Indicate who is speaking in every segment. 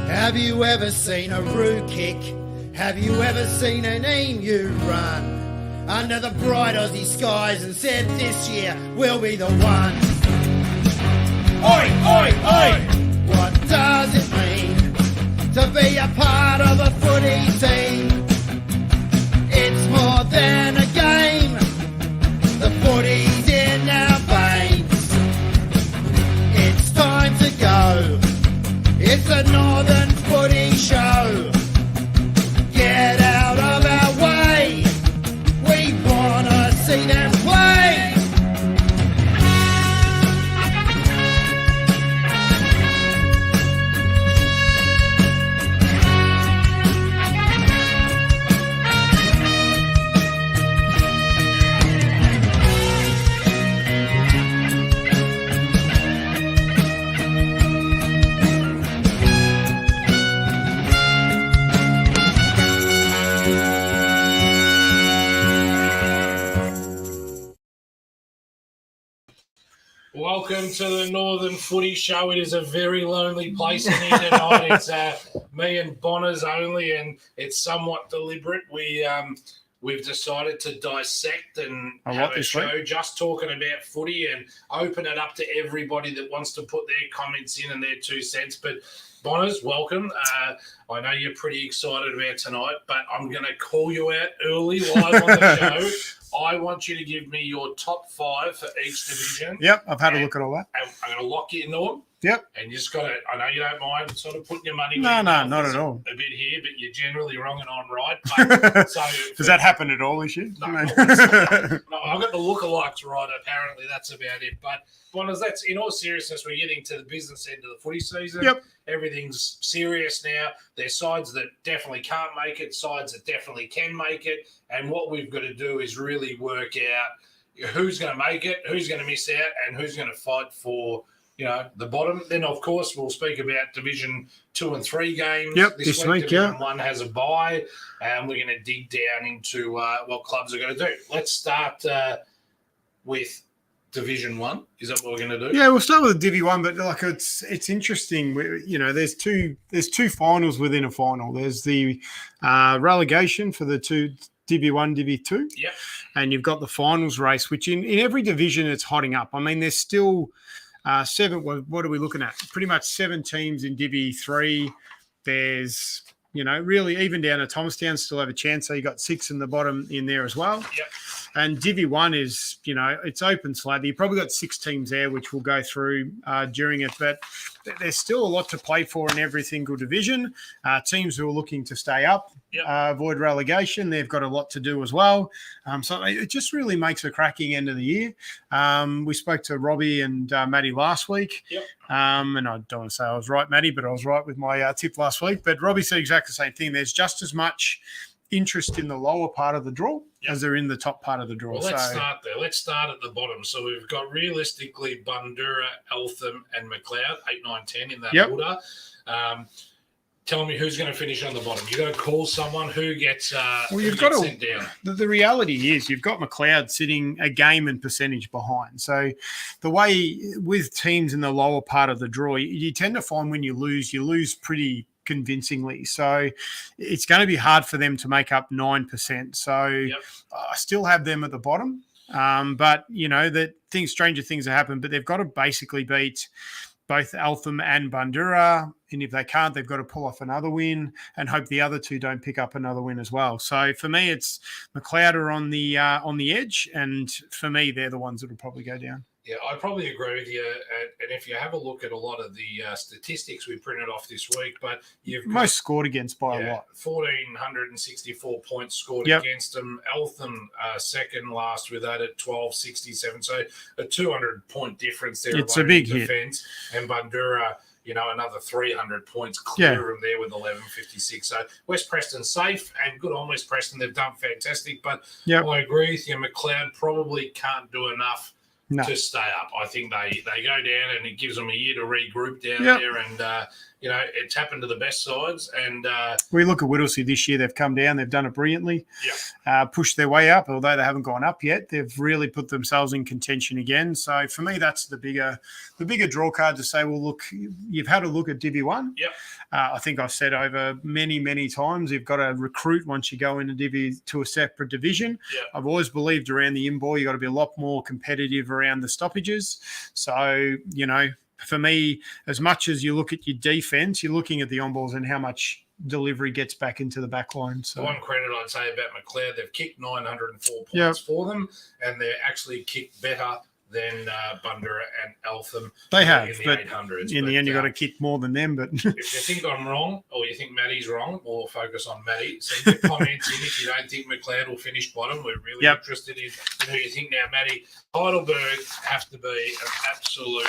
Speaker 1: Have you ever seen a roo kick? Have you ever seen an emu run under the bright Aussie skies and said this year we'll be the one? Oi, oi, oi! What does it mean to be a part of a footy team? It's more than a game. The footy's in our veins. It's time to go. It's a Northern Footy Show. Get out of our way. We wanna see them play.
Speaker 2: Welcome to the Northern Footy Show. It is a very lonely place in here tonight. It's me and Bonners only, and it's somewhat deliberate. We've decided to dissect and have a show just talking about footy and open it up to everybody that wants to put their comments in and their 2 cents. But Bonners, welcome. I know you're pretty excited about tonight, but I'm going to call you out early live on the show. I want you to give me your top 5 for each division.
Speaker 3: Yep, I've had a look at all that.
Speaker 2: I'm going to lock you into them.
Speaker 3: Yep.
Speaker 2: And you just got to, I know you don't mind sort of putting your money
Speaker 3: No, not at all.
Speaker 2: A bit here, but you're generally wrong and I'm right. But,
Speaker 3: Does that happen at all this year?
Speaker 2: No, no, I've got the lookalikes right. Apparently, that's about it. But, Bonners, that's in all seriousness, we're getting to the business end of the footy season.
Speaker 3: Yep.
Speaker 2: Everything's serious now. There's sides that definitely can't make it, sides that definitely can make it. And what we've got to do is really work out who's going to make it, who's going to miss out, and who's going to fight for, the bottom. Then, of course, we'll speak about Division 2 and 3 games.
Speaker 3: Yep, this week,
Speaker 2: Division 1 has a bye, and we're going to dig down into what clubs are going to do. Let's start with Division 1. Is that what we're going to do?
Speaker 3: Yeah, we'll start with Divi 1, but it's interesting. There's two finals within a final. There's the relegation for the two Divi 1, Divi 2.
Speaker 2: Yep. And
Speaker 3: you've got the finals race, which in every division it's hotting up. I mean, there's still 7. What are we looking at? Pretty much 7 teams in Divi 3. There's, really even down to Thomastown still have a chance. So you got 6 in the bottom in there as well.
Speaker 2: Yep.
Speaker 3: And Divi 1 is, it's open slather. You've probably got 6 teams there, which we'll go through during it. But there's still a lot to play for in every single division. Teams who are looking to stay up, avoid relegation, they've got a lot to do as well. So it just really makes a cracking end of the year. We spoke to Robbie and Maddie last week.
Speaker 2: Yep.
Speaker 3: And I don't want to say I was right, Maddie, but I was right with my tip last week. But Robbie said exactly the same thing. There's just as much interest in the lower part of the draw as they're in the top part of the draw.
Speaker 2: Well, let's start there. Let's start at the bottom. So we've got realistically Bundoora, Eltham and McLeod, 8, 9, 10 in that order. Tell me who's going to finish on the bottom. You've got to call someone who gets sent down.
Speaker 3: The reality is you've got McLeod sitting a game and percentage behind. So the way with teams in the lower part of the draw, you tend to find when you lose pretty convincingly. So it's going to be hard for them to make up 9%. So I still have them at the bottom. But, stranger things have happened, but they've got to basically beat both Eltham and Bundoora. And if they can't, they've got to pull off another win and hope the other two don't pick up another win as well. So for me, it's McLeod are on the edge. And for me, they're the ones that will probably go down.
Speaker 2: Yeah, I probably agree with you. And if you have a look at a lot of the statistics we printed off this week, but you've
Speaker 3: most scored against by a lot.
Speaker 2: 1,464 points scored against them. Eltham second last with that at 1,267. So a 200-point difference there.
Speaker 3: It's a big
Speaker 2: defense. Hit. And Bundoora, another 300 points clear of them there with 1,156. So West Preston safe and good on West Preston. They've done fantastic. But I agree with you. McLeod probably can't do enough to stay up. I think they go down and it gives them a year to regroup down
Speaker 3: Yep.
Speaker 2: there. And, it's happened to the best sides. And
Speaker 3: we look at Whittlesea this year. They've come down. They've done it brilliantly. Pushed their way up, although they haven't gone up yet. They've really put themselves in contention again. So for me, that's the bigger draw card to say, well, look, you've had a look at Divi 1.
Speaker 2: Yep.
Speaker 3: I think I've said over many, many times, you've got to recruit once you go into Divi to a separate division.
Speaker 2: Yep.
Speaker 3: I've always believed around the in-ball, you've got to be a lot more competitive around the stoppages. So, for me, as much as you look at your defence, you're looking at the on-balls and how much delivery gets back into the back line. So
Speaker 2: one credit I'd say about McLeod, they've kicked 904 points for them, and they're actually kicked better than Bundoora and Eltham.
Speaker 3: They have,
Speaker 2: in the
Speaker 3: but
Speaker 2: 800s.
Speaker 3: in the end, you've got to kick more than them. But
Speaker 2: if you think I'm wrong or you think Matty's wrong, we'll focus on Matty. Send your comments in if you don't think McLeod will finish bottom. We're really interested in who you think now, Matty. Heidelberg have to be an absolute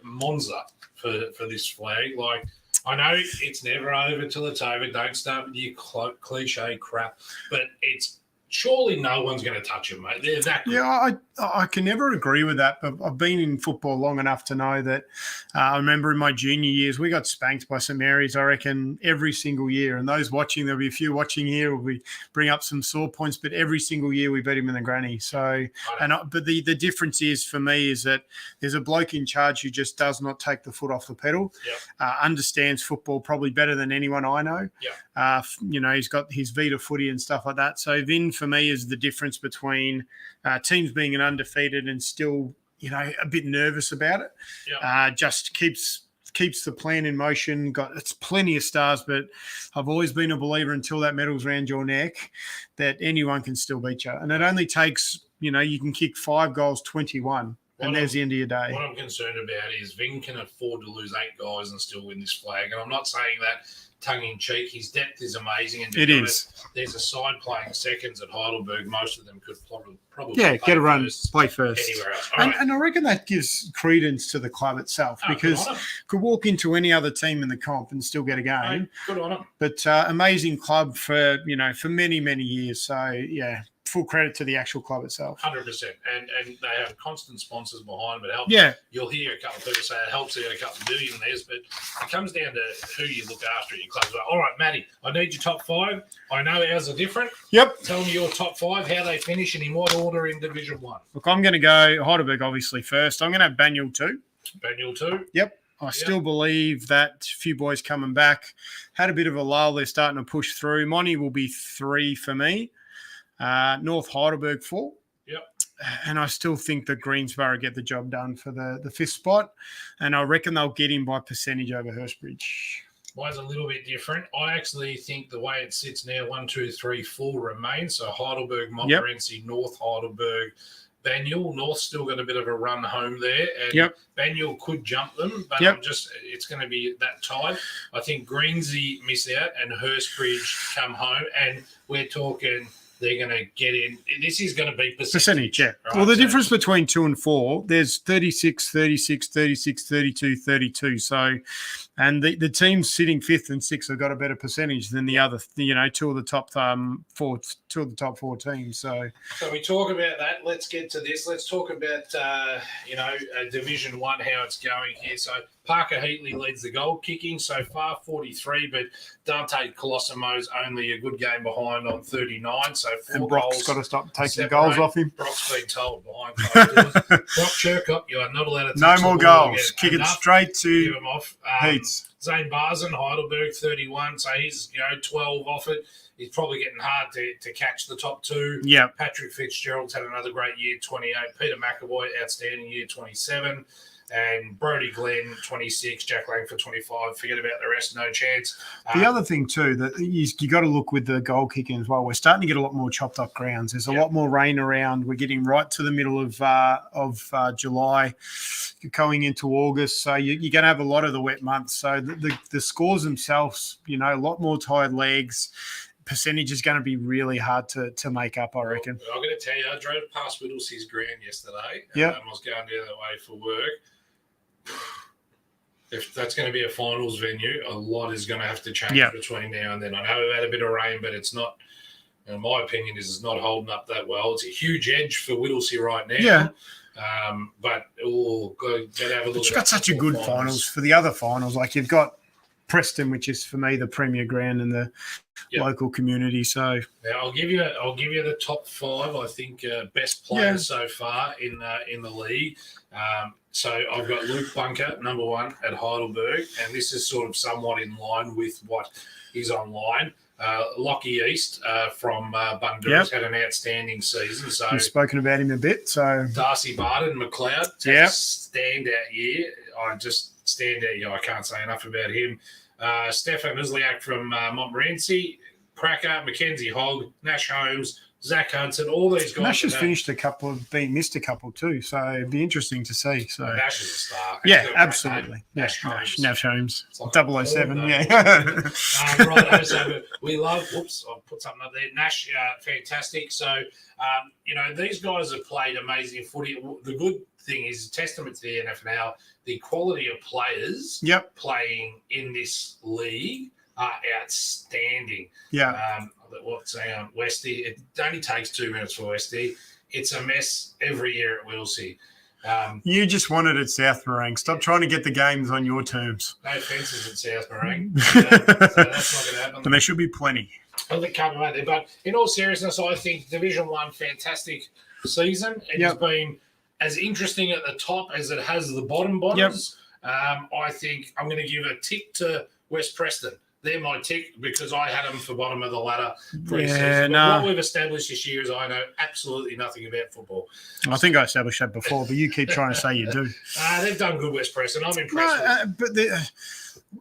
Speaker 2: monza for this flag. Like, I know it's never over till it's over. Don't start with your cliche crap, but it's surely no one's going to touch them, mate. They're that good.
Speaker 3: Yeah, I can never agree with that, but I've been in football long enough to know that I remember in my junior years, we got spanked by St Mary's, I reckon, every single year. And those watching, there'll be a few watching here, will bring up some sore points, but every single year we beat him in the granny. So, but the difference is for me is that there's a bloke in charge who just does not take the foot off the pedal, understands football probably better than anyone I know. He's got his Vita footy and stuff like that. So Vin, for me, is the difference between teams being an undefeated and still, a bit nervous about it. Just keeps the plan in motion. It's plenty of stars, but I've always been a believer until that medal's around your neck that anyone can still beat you. And it only takes, you can kick 5 goals, 21. And there's the end of your day.
Speaker 2: What I'm concerned about is Ving can afford to lose 8 guys and still win this flag. And I'm not saying that tongue-in-cheek. His depth is amazing. And there's a side playing seconds at Heidelberg. Most of them could probably
Speaker 3: get a run, play first.
Speaker 2: Anywhere else.
Speaker 3: And I reckon that gives credence to the club itself because could walk into any other team in the comp and still get a game.
Speaker 2: Good on them.
Speaker 3: But amazing club for many, many years. So, full credit to the actual club itself.
Speaker 2: 100%. And they have constant sponsors behind them. It helps.
Speaker 3: Yeah.
Speaker 2: You'll hear a couple of people say it helps to get a couple of millionaires, but it comes down to who you look after at your club. All right, Matty, I need your top 5. I know ours are different.
Speaker 3: Yep.
Speaker 2: Tell me your top 5, how they finish, and in what order in Division 1.
Speaker 3: Look, I'm going to go Heidelberg, obviously, first. I'm going to have Banyul 2.
Speaker 2: Banyul 2?
Speaker 3: Yep. I still believe that a few boys coming back. Had a bit of a lull. They're starting to push through. Monty will be 3 for me. North Heidelberg 4.
Speaker 2: Yep.
Speaker 3: And I still think that Greensborough get the job done for the 5th spot. And I reckon they'll get in by percentage over Hurstbridge.
Speaker 2: Mine's a little bit different. I actually think the way it sits now, 1, 2, 3, 4 remain. So Heidelberg, Montmorency, North Heidelberg, Banyul. North's still got a bit of a run home there. And Banyul could jump them, but it's going to be that tight. I think Greensy miss out and Hurstbridge come home. And we're talking they're going to get in. This is going to be percentage.
Speaker 3: Yeah. Right? Well, the difference between 2 and 4, there's 36, 36, 36, 32, 32. So, and the teams sitting 5th and 6th have got a better percentage than the other, 2 of the top 4 teams. So
Speaker 2: we talk about that. Let's get to this. Let's talk about, Division 1, how it's going here. So Parker Heatley leads the goal kicking so far, 43, but Dante Colosimo's only a good game behind on 39. So 4
Speaker 3: and Brock's
Speaker 2: goals.
Speaker 3: Got to stop taking goals off him.
Speaker 2: Brock's been told behind closed doors. Brock Chirkop, you are not allowed to
Speaker 3: no more goals. Kick it straight to
Speaker 2: give him off.
Speaker 3: Heats.
Speaker 2: Zane Barzen, Heidelberg, 31. So he's 12 off it. He's probably getting hard to catch the top 2.
Speaker 3: Yeah.
Speaker 2: Patrick Fitzgerald's had another great year, 28. Peter McAvoy, outstanding year, 27. And Brody Glenn, 26. Jack Langford, 25. Forget about the rest, no chance.
Speaker 3: The other thing, too, that you got to look with the goal kicking as well. We're starting to get a lot more chopped up grounds. There's a lot more rain around. We're getting right to the middle of July, going into August. So you're going to have a lot of the wet months. So the scores themselves, a lot more tired legs. Percentage is going to be really hard to make up, I reckon.
Speaker 2: I'm going to tell you, I drove past Whittlesea's ground yesterday.
Speaker 3: Yeah.
Speaker 2: I was going down that way for work. If that's going to be a finals venue, a lot is going to have to change between now and then. I know we've had a bit of rain, but it's not, in my opinion, it's not holding up that well. It's a huge edge for Whittlesea right now.
Speaker 3: Yeah.
Speaker 2: But we'll go have a look.
Speaker 3: But you've got such a good finals for the other finals. Like you've got Preston, which is for me the premier ground in the local community. So
Speaker 2: now I'll give you the top 5. I think best players so far in the league. So I've got Luke Bunker, number 1 at Heidelberg, and this is sort of somewhat in line with what is online. Lockie East from Bundoora had an outstanding season. So
Speaker 3: you've spoken about him a bit. So
Speaker 2: Darcy Barton, McLeod, standout year. I can't say enough about him. Stefan Uzliak from Montmorency, Cracker, Mackenzie Hogg, Nash Holmes, Zach Hudson, all these guys.
Speaker 3: Nash has missed a couple too, so it'd be interesting to see. So
Speaker 2: Nash is a star.
Speaker 3: Yeah, absolutely. Nash Holmes. Like 007,
Speaker 2: Right, so we love, I'll put something up there. Nash, fantastic. So, these guys have played amazing footy. The good thing is, a testament to the NFNL, the quality of players playing in this league are outstanding. Westy, it only takes 2 minutes for Westy. It's a mess every year at Wilsey.
Speaker 3: You just want it at South Morang. Stop trying to get the games on your terms.
Speaker 2: No fences at South Morang. So that's not going to happen.
Speaker 3: And there should be plenty.
Speaker 2: I'll come out there. But in all seriousness, I think Division 1, fantastic season. It has been as interesting at the top as it has the bottoms. I think I'm going to give a tick to West Preston. They're my tick because I had them for bottom of the ladder pre-season. What we've established this year is I know absolutely nothing about football.
Speaker 3: I think I established that before, but you keep trying to say you do.
Speaker 2: They've done good, West Preston. I'm impressed.
Speaker 3: But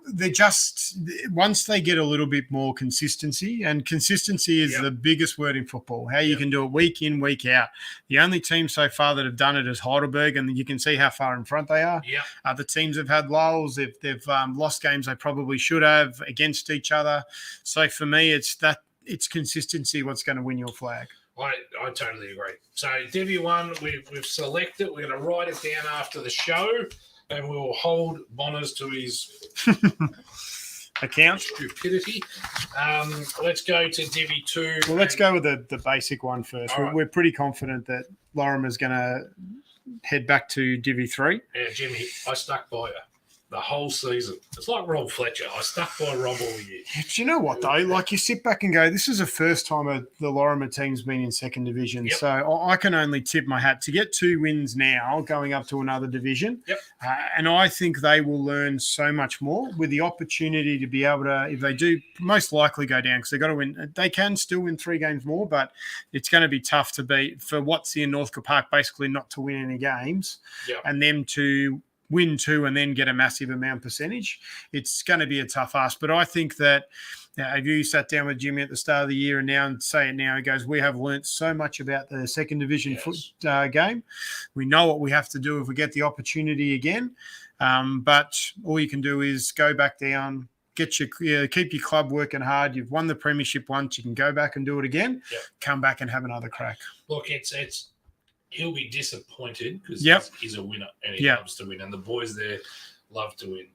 Speaker 3: they're just, once they get a little bit more consistency, and consistency is the biggest word in football, how you can do it week in, week out. The only team so far that have done it is Heidelberg, and you can see how far in front they are. Other teams have had lulls. They've lost games they probably should have against each other. So for me, it's consistency what's going to win your flag.
Speaker 2: I totally agree. So Divi 1, we've selected. We're going to write it down after the show. And we'll hold Bonners to his
Speaker 3: account
Speaker 2: stupidity. Let's go to Divi 2.
Speaker 3: Well, let's go with the basic one first. We're pretty confident that Lorimer's going to head back to Divi 3.
Speaker 2: Yeah, Jimmy, I stuck by you the whole season. It's like Rob Fletcher. I stuck by Rob all year.
Speaker 3: Do you know what, though? Like, you sit back and go, this is the first time the Lorimer team's been in second division. So I can only tip my hat to get 2 wins now going up to another division. And I think they will learn so much more with the opportunity to be able to, if they do, most likely go down because they've got to win. They can still win 3 games more, but it's going to be tough to beat for what's in Northcote Park, basically not to win any games and them to win 2 and then get a massive amount percentage. It's going to be a tough ask. But I think that if you sat down with Jimmy at the start of the year and he goes, we have learnt so much about the second division game. We know what we have to do if we get the opportunity again. But all you can do is go back down, keep your club working hard. You've won the premiership once. You can go back and do it again. Come back and have another crack.
Speaker 2: Look, he'll be disappointed because he's a winner and he loves to win. And the boys there love to win.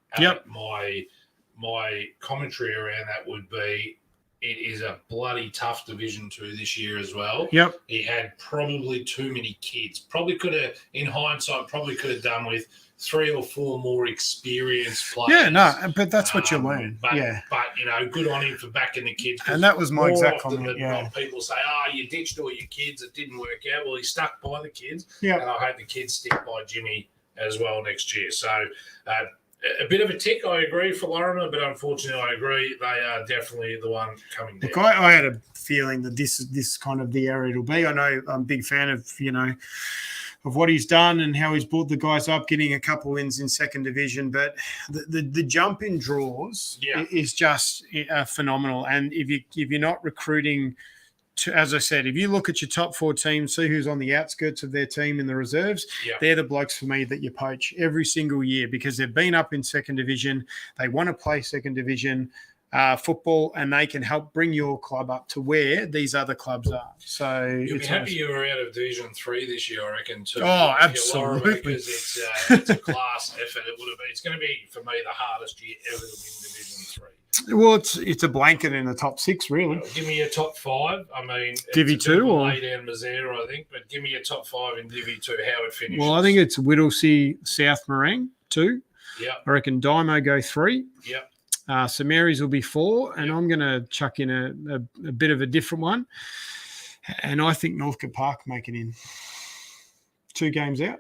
Speaker 2: My commentary around that would be it is a bloody tough Division 2 this year as well. He had probably too many kids. In hindsight, could have done with 3 or 4 more experienced players.
Speaker 3: But that's what you learn.
Speaker 2: But good on him for backing the kids.
Speaker 3: And that was my exact comment.
Speaker 2: People say, you ditched all your kids, it didn't work out. Well, he stuck by the kids. And I hope the kids stick by Jimmy as well next year. So a bit of a tick, I agree, for Lorimer, but unfortunately I agree they are definitely the one coming down.
Speaker 3: Look, I had a feeling that this is kind of the area it'll be. I know I'm a big fan of, of what he's done and how he's brought the guys up, getting a couple wins in second division. But the jump in draws is just phenomenal. And if you're not recruiting, as I said, if you look at your top 4 teams, see who's on the outskirts of their team in the reserves, they're the blokes for me that you poach every single year because they've been up in second division. They want to play second division. football, and they can help bring your club up to where these other clubs are. So
Speaker 2: you'll be happy you were out of Division 3 this year, I reckon, too.
Speaker 3: Oh, absolutely.
Speaker 2: Because it's a class effort. It's going to be, for me, the hardest year ever to win Division 3.
Speaker 3: Well, it's a blanket in the top 6, really.
Speaker 2: Give me your top 5. I mean,
Speaker 3: Divi 2 or
Speaker 2: lay down Mazzara, I think, but give me your top 5 in Divi 2. How it finishes.
Speaker 3: Well, I think it's Whittlesea, South Morang 2.
Speaker 2: Yeah.
Speaker 3: I reckon Dymo go 3.
Speaker 2: Yeah.
Speaker 3: St Mary's will be 4, and I'm going to chuck in a bit of a different one. And I think Northcote Park make it in 2 games out.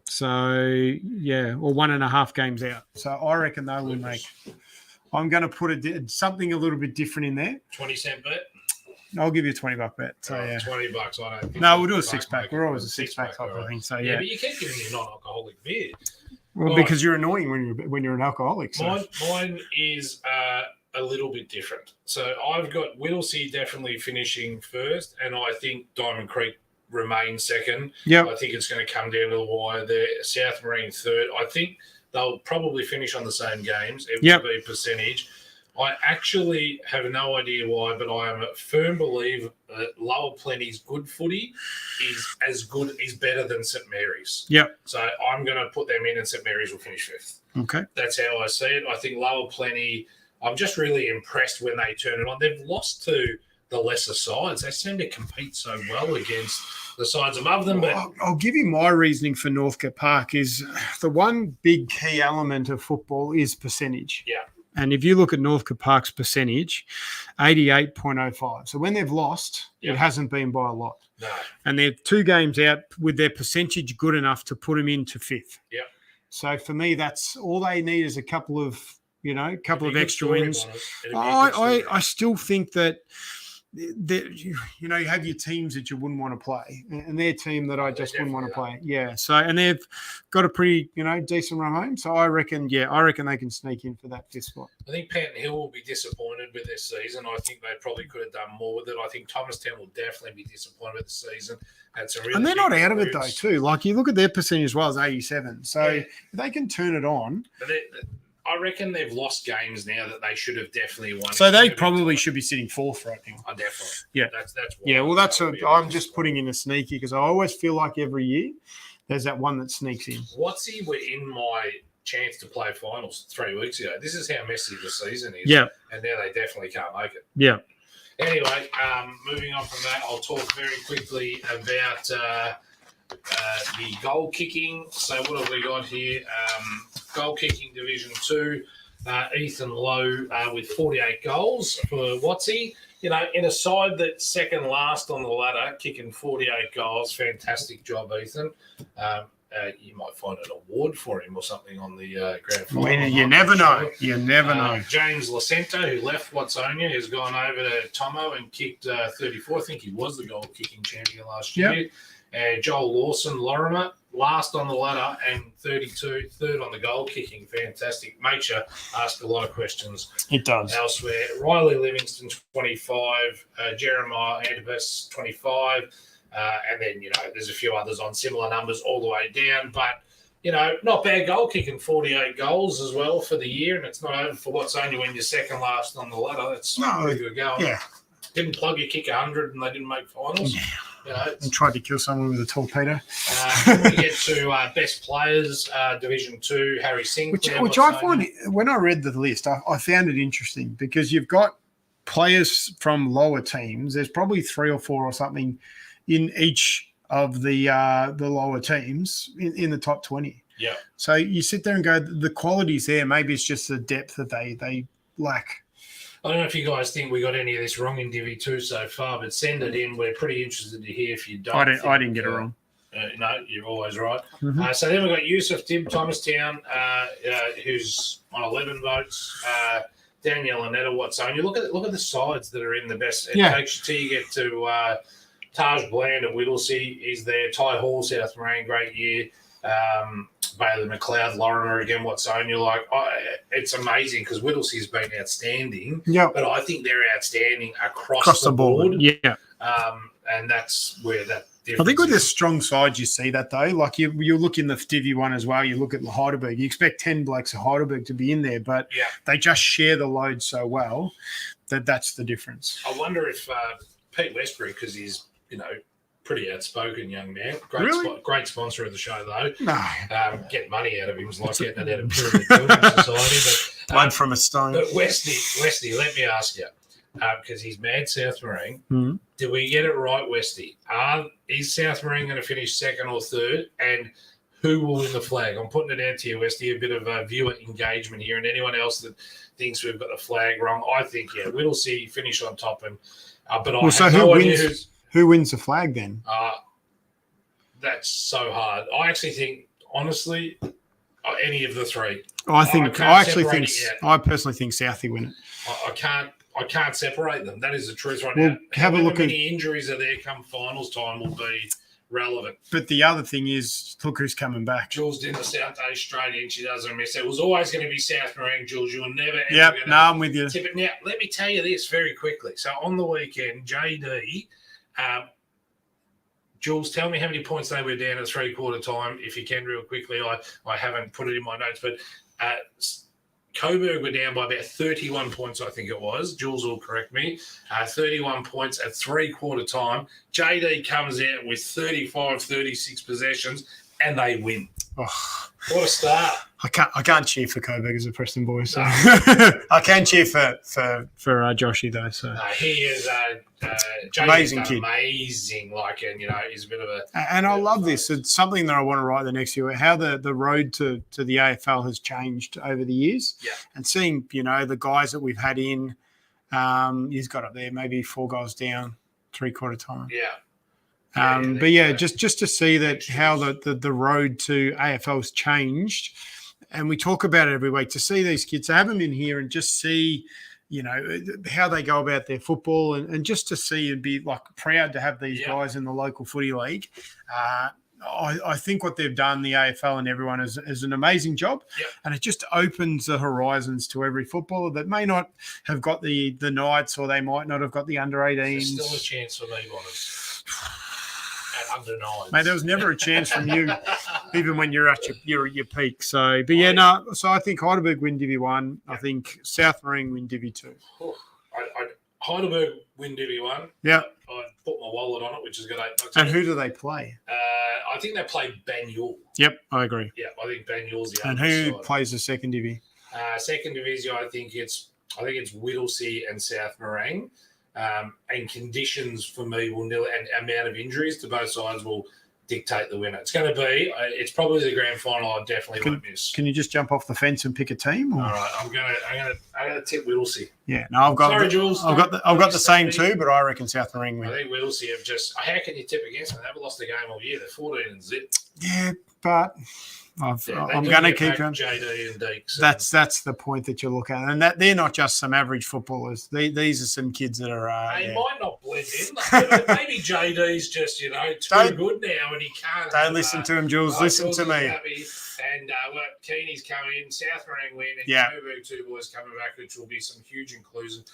Speaker 3: So, yeah, or 1.5 games out. So I reckon they will make. I'm going to put something a little bit different in there.
Speaker 2: 20-cent bet?
Speaker 3: I'll give you a $20 bet. So, yeah.
Speaker 2: $20, I don't think.
Speaker 3: No, we'll do a 6-pack. We're always a 6-pack type of thing. So, yeah.
Speaker 2: But you keep giving me a non-alcoholic beer.
Speaker 3: Well, because you're annoying when you're an alcoholic. So.
Speaker 2: Mine is a little bit different. So I've got Whittlesea definitely finishing first, and I think Diamond Creek remains second.
Speaker 3: Yep.
Speaker 2: I think it's going to come down to the wire there. South Marine third. I think they'll probably finish on the same games. It will be percentage. I actually have no idea why, but I am a firm believer that Lower Plenty's good footy is better than St Mary's.
Speaker 3: Yep.
Speaker 2: So I'm going to put them in, and St Mary's will finish 5th.
Speaker 3: Okay.
Speaker 2: That's how I see it. I think Lower Plenty, I'm just really impressed when they turn it on. They've lost to the lesser sides. They seem to compete so well against the sides above them. But
Speaker 3: I'll give you my reasoning for Northcote Park is the one big key element of football is percentage.
Speaker 2: Yeah.
Speaker 3: And if you look at Northcote Park's percentage, 88.05. So when they've lost, it hasn't been by a lot.
Speaker 2: No.
Speaker 3: And they're 2 games out with their percentage good enough to put them into 5th.
Speaker 2: Yeah.
Speaker 3: So for me, that's all they need is a couple of extra wins. I still think that you have your teams that you wouldn't want to play, and their team that I just wouldn't want to play. Yeah. So and they've got a pretty decent run home. So I reckon they can sneak in for that 5th spot.
Speaker 2: I think Panton Hill will be disappointed with this season. I think they probably could have done more with it. I think Thomastown will definitely be disappointed with the season.
Speaker 3: And they're not out of it though, too. Like you look at their percentage as well as 87. So if they can turn it on.
Speaker 2: But I reckon they've lost games now that they should have definitely won.
Speaker 3: So they probably should be sitting 4th right now.
Speaker 2: Oh, definitely.
Speaker 3: Yeah. That's I'm just putting in a sneaky because I always feel like every year there's that one that sneaks in.
Speaker 2: Watsy were in my chance to play finals 3 weeks ago. This is how messy the season is.
Speaker 3: Yeah.
Speaker 2: And now they definitely can't make it.
Speaker 3: Yeah.
Speaker 2: Anyway, moving on from that, I'll talk very quickly about the goal kicking. So what have we got here? Goal kicking Division 2. Ethan Lowe with 48 goals for Watsy. In a side that's second last on the ladder, kicking 48 goals. Fantastic job, Ethan. You might find an award for him or something on the grand final.
Speaker 3: You never know. You never know.
Speaker 2: James Lacento, who left Watsonia, has gone over to Tomo and kicked 34. I think he was the goal kicking champion last year. Joel Lawson, Lorimer, last on the ladder and 32, third on the goal kicking. Fantastic. Makes you ask a lot of questions.
Speaker 3: It does.
Speaker 2: Elsewhere. Riley Livingston, 25. Jeremiah Antipas, 25. And then, there's a few others on similar numbers all the way down. But, not bad goal kicking, 48 goals as well for the year. And it's not over for what's only when you're second last on the ladder. That's pretty good going.
Speaker 3: Yeah.
Speaker 2: Didn't plug your kick 100 and they didn't make finals.
Speaker 3: Yeah. And tried to kill someone with a torpedo.
Speaker 2: We get to best players, Division 2, Harry Sinclair.
Speaker 3: Which I find, when I read the list, I found it interesting because you've got players from lower teams. There's probably 3 or 4 or something in each of the lower teams in the top 20.
Speaker 2: Yeah.
Speaker 3: So you sit there and go, the quality's there. Maybe it's just the depth that they lack.
Speaker 2: I don't know if you guys think we got any of this wrong in Divi 2 so far, but send it in. We're pretty interested to hear if you don't.
Speaker 3: I didn't get it wrong.
Speaker 2: No, you're always right.
Speaker 3: Mm-hmm.
Speaker 2: So then we've got Yusuf Dib, Thomastown, who's on 11 votes. Danielle Annetta, Watson. You look at the sides that are in the best. It takes you till you get to Taj Bland at Whittlesea. He's there. Ty Hall, South Marine, great year. Bailey McLeod, Lorimer again, Watson. You're like, it's amazing because Whittlesea's been outstanding.
Speaker 3: Yeah.
Speaker 2: But I think they're outstanding across the board.
Speaker 3: Yeah.
Speaker 2: And that's where that
Speaker 3: I think with the strong sides, you see that though. Like you look in the Divi 1 as well. You look at Heidelberg. You expect 10 blokes at Heidelberg to be in there, but they just share the load so well that's the difference.
Speaker 2: I wonder if Pete Westbury, because he's pretty outspoken young man. Great sponsor of the show though.
Speaker 3: No,
Speaker 2: get money out of him was like getting it out of Pyramid Building Society. But
Speaker 3: blood from a stone.
Speaker 2: But Westy, let me ask you, because he's mad South Marine.
Speaker 3: Mm-hmm.
Speaker 2: Did we get it right, Westy? Is South Marine going to finish second or third? And who will win the flag? I'm putting it out to you, Westy, a bit of viewer engagement here. And anyone else that thinks we've got the flag wrong, I think, Whittlesea finish on top. And but I have no idea
Speaker 3: who wins the flag then?
Speaker 2: That's so hard. I actually think, honestly, any of the three.
Speaker 3: I personally think Southie win it.
Speaker 2: I can't separate them. That is the truth right
Speaker 3: now.
Speaker 2: Have
Speaker 3: However
Speaker 2: a look at many injuries are there come finals time will be relevant.
Speaker 3: But the other thing is, look who's coming back.
Speaker 2: Jules did the South Day straight in. She doesn't miss. It was always going to be South Marine, Jules. You were never ever going to
Speaker 3: I'm with you.
Speaker 2: tip it. Now, let me tell you this very quickly. So on the weekend, JD, Jules, tell me how many points they were down at three-quarter time, if you can, real quickly. I haven't put it in my notes, but Coburg were down by about 31 points, I think it was. Jules will correct me. 31 points at three-quarter time. JD comes out with 35, 36 possessions, and they win.
Speaker 3: Oh,
Speaker 2: what a start.
Speaker 3: I can't cheer for Coburg as a Preston boy. So. I can cheer for Joshy, though. So
Speaker 2: he is
Speaker 3: amazing kid.
Speaker 2: Amazing. He's a bit of a...
Speaker 3: And I love this. It's something that I want to write the next year, how the road to the AFL has changed over the years.
Speaker 2: Yeah.
Speaker 3: And seeing, the guys that we've had in, he's got up there, maybe 4 goals down, three-quarter time.
Speaker 2: Yeah.
Speaker 3: Just to see that how the road to AFL's changed, and we talk about it every week, to see these kids, to have them in here and just see, how they go about their football, and just to see and be proud to have these guys in the local footy league. I think what they've done, the AFL and everyone, is an amazing job, and it just opens the horizons to every footballer that may not have got the Knights, or they might not have got the under-18s.
Speaker 2: There's still a chance for me, Bonners. Under 9s.
Speaker 3: Mate, there was never a chance from you, even when you're at your peak. So, so I think Heidelberg win Divi 1. I think South Marine win Divi 2.
Speaker 2: Heidelberg win Divi 1.
Speaker 3: Yeah.
Speaker 2: I put my wallet on it, which is good $8.
Speaker 3: And who do they play?
Speaker 2: I think they play Banyule.
Speaker 3: Yep, I agree.
Speaker 2: Yeah, I think Banyule's the
Speaker 3: other side. And who plays the second Divi?
Speaker 2: Second division, I think it's Whittlesea and South Marine. And conditions for me will and amount of injuries to both sides will dictate the winner. It's probably the grand final. I definitely won't miss.
Speaker 3: Can you just jump off the fence and pick a team? Or?
Speaker 2: All right, I'm gonna tip Whittlesea.
Speaker 3: Yeah, no, I've got.
Speaker 2: Sorry, Jules.
Speaker 3: I've got the same too, but I reckon South Marine win.
Speaker 2: I think Whittlesea have just. How can you tip against them? They haven't lost a game all year. They're 14 and zip.
Speaker 3: Yeah, but. I'm going to keep going.
Speaker 2: JD and Deeks.
Speaker 3: That's the point that you look at, and that they're not just some average footballers. These are some kids that are.
Speaker 2: They might not blend in. Maybe JD's just too good now, and he can't.
Speaker 3: Don't listen to him, Jules. Listen to me.
Speaker 2: And Keeney's coming in, South Marine win, and Coburg 2 boys coming back, which will be some huge inclusion.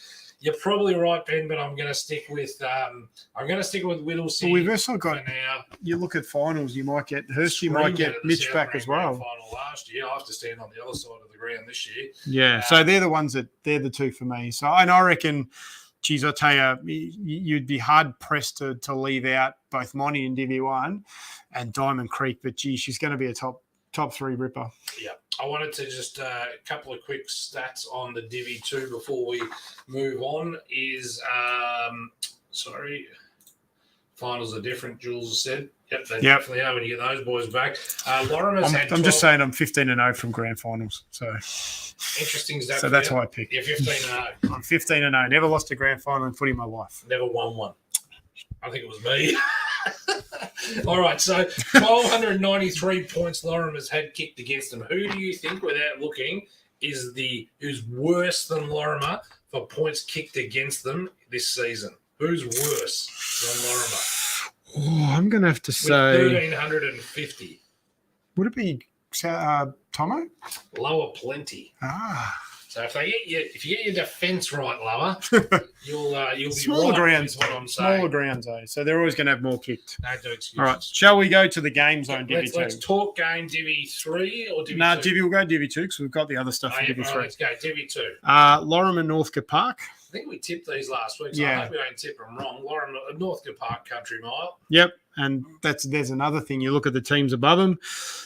Speaker 2: You're probably right, Ben, but I'm going to stick with Whittlesea.
Speaker 3: Well, we've also got.
Speaker 2: For now.
Speaker 3: You look at finals, you might get Hurst, you might get Mitch back as well.
Speaker 2: Final last year, I have to stand on the other side of the ground this year.
Speaker 3: Yeah, so they're the two for me. So, and I reckon, geez, I tell you, you'd be hard pressed to leave out both Monty in Divi 1 and Diamond Creek, but gee, she's going to be a top 3 ripper.
Speaker 2: Yeah. I wanted to just a couple of quick stats on the Divi 2 before we move on. Finals are different, Jules has said. Yep, they definitely are when you get those boys back. Lorimer's
Speaker 3: I'm just saying I'm 15-0 from grand finals. So
Speaker 2: interesting stat.
Speaker 3: So that's why I picked.
Speaker 2: You're 15-0.
Speaker 3: I'm 15-0. Never lost a grand final in footy in my life.
Speaker 2: Never won one. I think it was me. All right, so 1,293 points Lorimer's had kicked against them. Who do you think, without looking, who's worse than Lorimer for points kicked against them this season? Who's worse than Lorimer?
Speaker 3: Oh, I'm going to have to say
Speaker 2: 1,350.
Speaker 3: Would it be Tomo?
Speaker 2: Lower plenty. So if you get your defence right, lower, you'll be
Speaker 3: Smaller
Speaker 2: right
Speaker 3: grounds,
Speaker 2: with what I'm saying.
Speaker 3: smaller grounds, though. So they're always going to have more kicked.
Speaker 2: No do excuses.
Speaker 3: All right. Shall we go to the game zone, Divvy 2?
Speaker 2: Let's talk game Divvy 3 or Divvy 2?
Speaker 3: No, Divvy, we'll go Divvy 2 because we've got the other stuff for Divvy 3.
Speaker 2: Let's go Divvy 2.
Speaker 3: Lorimer, Northcote Park.
Speaker 2: I think we tipped these last week, so I hope we don't tip them wrong. Lorimer, Northcote Park Country Mile.
Speaker 3: Yep. And there's another thing. You look at the teams above them.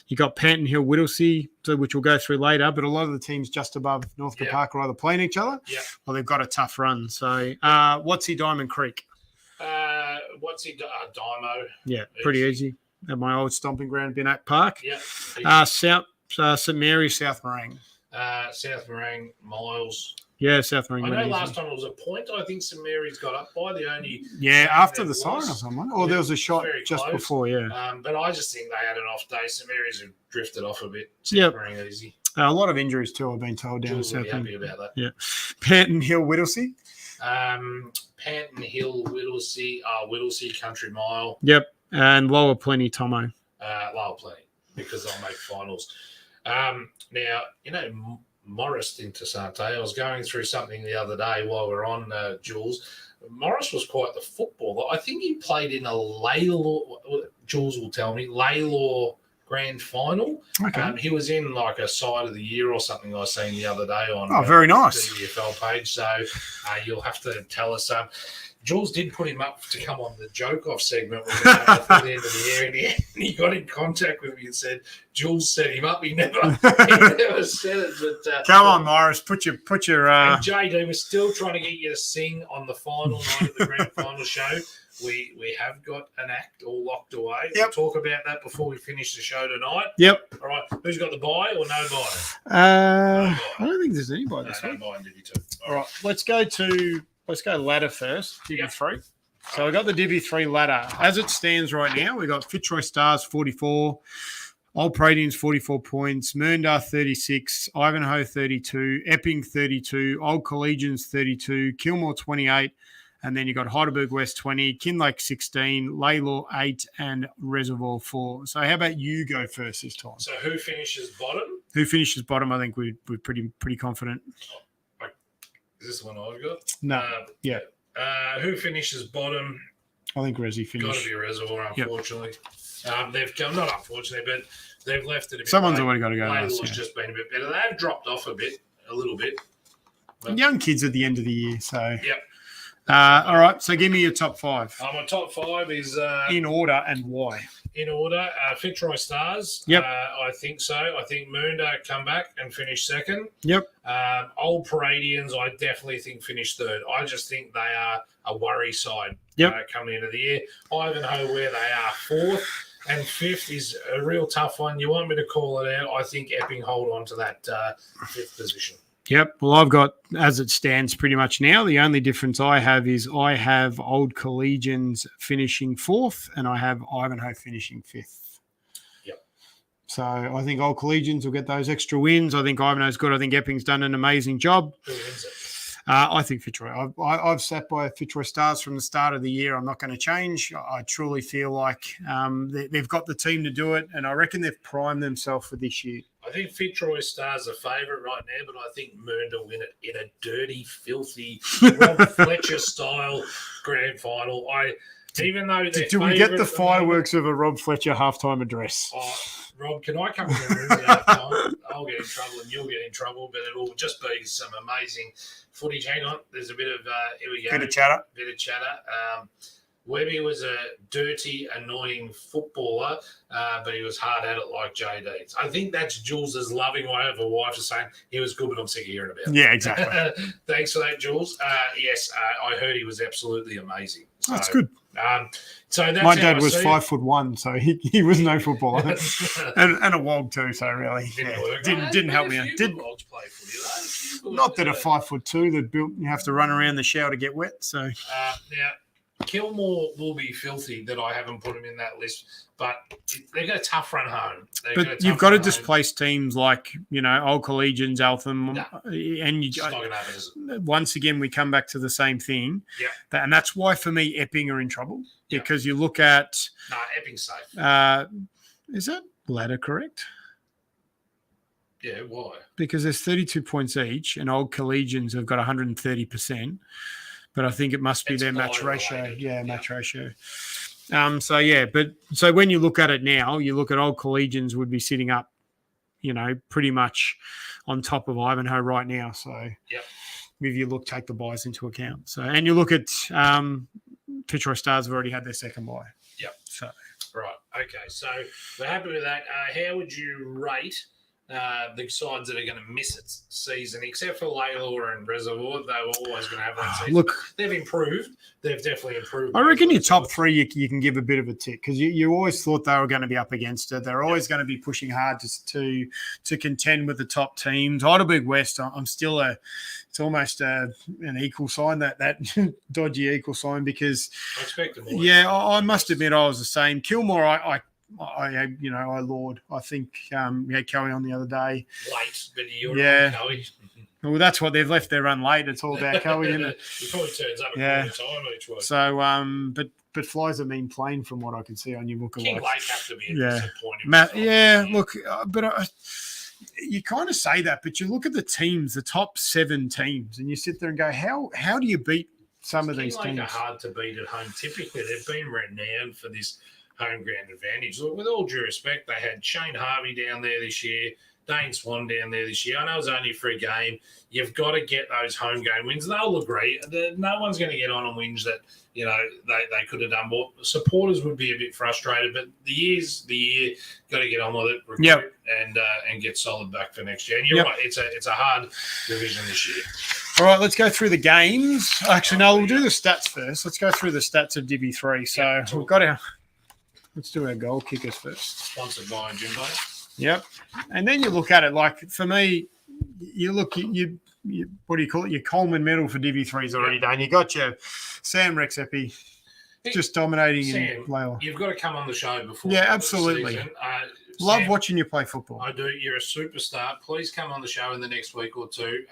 Speaker 3: You got Panton Hill, Whittlesea, which we'll go through later. But a lot of the teams just above Northcote Park are either playing each other, or they've got a tough run. So, Diamond Creek?
Speaker 2: Dymo?
Speaker 3: Yeah, pretty easy. At my old stomping ground, Binac Park.
Speaker 2: Yeah.
Speaker 3: St Mary's, South Morang.
Speaker 2: South Morang, Miles.
Speaker 3: Yeah, South Morang.
Speaker 2: I know last time it was a point. I think St Mary's got up by the only.
Speaker 3: Yeah, after the siren or someone. Or there was a shot just
Speaker 2: close.
Speaker 3: Before, yeah.
Speaker 2: But I just think they had an off day. St Mary's have drifted off a bit.
Speaker 3: Yep.
Speaker 2: Morang easy.
Speaker 3: A lot of injuries too, I've been told. Down
Speaker 2: Jules will
Speaker 3: South
Speaker 2: be happy about that.
Speaker 3: Yeah. Panton Hill, Whittlesea.
Speaker 2: Panton Hill, Whittlesea Country Mile.
Speaker 3: Yep. And Lower Plenty, Tomo.
Speaker 2: Lower Plenty, because they'll make finals. Now, Morris into Sante. I was going through something the other day while we're on, Jules. Morris was quite the footballer. I think he played in a Laylaw, Jules will tell me, Laylaw grand final.
Speaker 3: Okay.
Speaker 2: He was in like a side of the year or something I seen the other day on
Speaker 3: very nice.
Speaker 2: the EFL page. So you'll have to tell us. Jules did put him up to come on the joke off segment when we got to the end of the year, and he got in contact with me and said Jules set him up. He never said it. But
Speaker 3: come on, Morris, put your.
Speaker 2: And JD, we're still trying to get you to sing on the final night of the grand final show. We have got an act all locked away.
Speaker 3: Yep.
Speaker 2: We'll talk about that before we finish the show tonight.
Speaker 3: Yep.
Speaker 2: All right. Who's got the buy or no buy?
Speaker 3: I don't think there's anybody this
Speaker 2: No
Speaker 3: week.
Speaker 2: buy in Divvy 2.
Speaker 3: All right. Let's go ladder first. Divvy 3. So we got the Divvy 3 ladder. As it stands right now, we got Fitzroy Stars 44, Old Pradians 44 points, Mernda 36, Ivanhoe 32, Epping 32, Old Collegians 32, Kilmore 28, and then you got Heidelberg West 20, Kinlake 16, Laylaw 8, and Reservoir 4. So how about you go first this time?
Speaker 2: So who finishes bottom?
Speaker 3: Who finishes bottom? I think we're pretty confident.
Speaker 2: Is this the one I've got?
Speaker 3: No. Yeah.
Speaker 2: Who finishes bottom?
Speaker 3: I think Resi
Speaker 2: Got
Speaker 3: finished.
Speaker 2: to be Reservoir, unfortunately. They've come, not unfortunately, but they've left it a bit.
Speaker 3: Someone's
Speaker 2: late.
Speaker 3: already got to go.
Speaker 2: Laylaw's just been a bit better. They've dropped off a little bit. But,
Speaker 3: young kids at the end of the year. So.
Speaker 2: Yep.
Speaker 3: All right. So give me your top 5.
Speaker 2: My top 5 is
Speaker 3: in order and why.
Speaker 2: In order, Fitzroy Stars.
Speaker 3: Yep.
Speaker 2: I think so. I think Mernda come back and finish second.
Speaker 3: Yep.
Speaker 2: Old Paradians, I definitely think finish third. I just think they are a worry side coming into the year. Ivanhoe, where they are fourth. And fifth is a real tough one. You want me to call it out? I think Epping hold on to that fifth position.
Speaker 3: Yep. Well, I've got, as it stands pretty much now, the only difference I have is I have Old Collegians finishing 4th and I have Ivanhoe finishing 5th.
Speaker 2: Yep.
Speaker 3: So I think Old Collegians will get those extra wins. I think Ivanhoe's good. I think Epping's done an amazing job.
Speaker 2: Who wins it?
Speaker 3: I think Fitzroy. I've sat by Fitzroy Stars from the start of the year. I'm not going to change. I truly feel like they've got the team to do it, and I reckon they've primed themselves for this year.
Speaker 2: I think Fitzroy Stars are favourite right now, but I think Mernda win it in a dirty, filthy, Rob Fletcher style grand final. Even though
Speaker 3: do we get the fireworks of a Rob Fletcher halftime address?
Speaker 2: Rob, can I come in the room at halftime? I'll get in trouble and you'll get in trouble, but it'll just be some amazing footage. Hang on, there's a bit of here we go.
Speaker 3: Bit of chatter.
Speaker 2: Webby was a dirty, annoying footballer, but he was hard at it like JD. I think that's Jules' loving way of a wife to saying he was good, but I'm sick of hearing about it.
Speaker 3: Yeah, exactly.
Speaker 2: Thanks for that, Jules. Yes, I heard he was absolutely amazing. So,
Speaker 3: that's good.
Speaker 2: So that's
Speaker 3: my dad was 5'1", so he was no footballer, and a wog too. So really, didn't help me. Not that a 5'2" that built you have to run around the shower to get wet. So
Speaker 2: now. Kilmore will be filthy that I haven't put him in that list, but they've got a tough run home.
Speaker 3: But you've got to displace teams like, Old Collegians, Eltham, and you
Speaker 2: not gonna happen, is it?
Speaker 3: Once again, we come back to the same thing.
Speaker 2: Yeah.
Speaker 3: And that's why, for me, Epping are in trouble because you look at...
Speaker 2: No, Epping's safe.
Speaker 3: Is that ladder correct?
Speaker 2: Yeah, why?
Speaker 3: Because there's 32 points each, and Old Collegians have got 130%. But I think it must be their match ratio. Yeah, match ratio. So when you look at it now, you look at Old Collegians would be sitting up, pretty much on top of Ivanhoe right now. So if you take the buys into account. So, and you look at Fitzroy Stars have already had their second buy.
Speaker 2: Yep.
Speaker 3: So
Speaker 2: right. Okay. So we're happy with that. How would you rate the sides that are going to miss its season, except for Laylaw and Reservoir? They were always going to have that season.
Speaker 3: Look,
Speaker 2: they've improved. They've definitely improved.
Speaker 3: I reckon your top three, you can give a bit of a tick because you always thought they were going to be up against it. They're always going to be pushing hard to contend with the top teams. Heidelberg West, I'm still it's almost an equal sign, that dodgy equal sign, because
Speaker 2: I expect them all.
Speaker 3: Yeah, I must admit I was the same. Kilmore, I laud. I think we had Kelly on the other day.
Speaker 2: Late, but you're on Kelly.
Speaker 3: Well, that's what they've left their run late. It's all about Kelly, isn't it?
Speaker 2: He probably turns up at time each week.
Speaker 3: So, but flies have been playing from what I can see on your book.
Speaker 2: King Lake have to be disappointing.
Speaker 3: Look, but you kind of say that, but you look at the teams, the top 7 teams, and you sit there and go, how do you beat some of these teams?
Speaker 2: King Lake are hard to beat at home. Typically, they've been renowned for this home ground advantage. Look, with all due respect, they had Shane Harvey down there this year, Dane Swan down there this year. I know it was only for a game. You've got to get those home game wins. They'll agree. No one's going to get on and whinge that, they could have done more. Supporters would be a bit frustrated, but the year, got to get on with it, recruit, and get solid back for next year. And you're right, it's a hard division this year.
Speaker 3: All right, let's go through the games. Actually, no, we'll do the stats first. Let's go through the stats of Divi 3. So we've got let's do our goal kickers first.
Speaker 2: Sponsored by Jimbo.
Speaker 3: Yep. And then you look at it, like for me, you look, you what do you call it? Your Coleman medal for Divi 3 is already done. You got your Sam Rexepi just dominating in Layla.
Speaker 2: You've got to come on the show before.
Speaker 3: Yeah, absolutely. Love watching you play football.
Speaker 2: I do. You're a superstar. Please come on the show in the next week or two.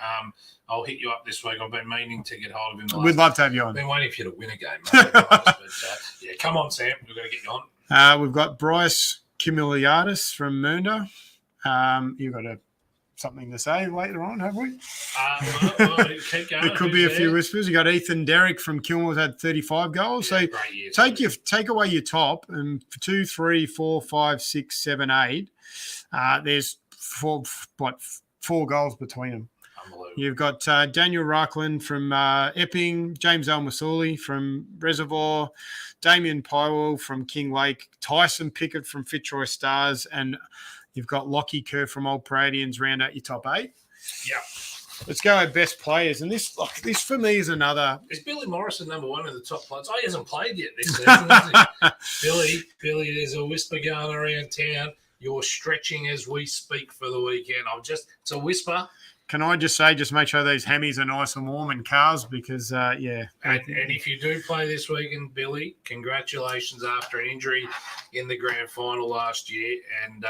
Speaker 2: I'll hit you up this week. I've been meaning to get hold of him.
Speaker 3: We'd love to have you on.
Speaker 2: I've been waiting for you to win a game. Mate, but, come on, Sam. We've got to get you on.
Speaker 3: We've got Bryce Kimiliadis from Mernda. You've got something to say later on, have we?
Speaker 2: Keep going.
Speaker 3: There could be a few whispers. You got Ethan Derrick from Kilmore's had 35 goals.
Speaker 2: Yeah,
Speaker 3: so take away your top, and 2, 3, 4, 5, 6, 7, 8. There's four goals between them. You've got Daniel Racklin from Epping, James Almasuli from Reservoir, Damien Pywell from King Lake, Tyson Pickett from Fitzroy Stars, and you've got Lockie Kerr from Old Paradians round out your top 8.
Speaker 2: Yeah.
Speaker 3: Let's go at best players. And this for me is another.
Speaker 2: Is Billy Morrison number 1 in the top players? Oh, he hasn't played yet this season, has he? Billy, there's a whisper going around town. You're stretching as we speak for the weekend. It's a whisper.
Speaker 3: Can I just say, just make sure these hammies are nice and warm in cars because, And
Speaker 2: if you do play this weekend, Billy, congratulations after an injury in the grand final last year. And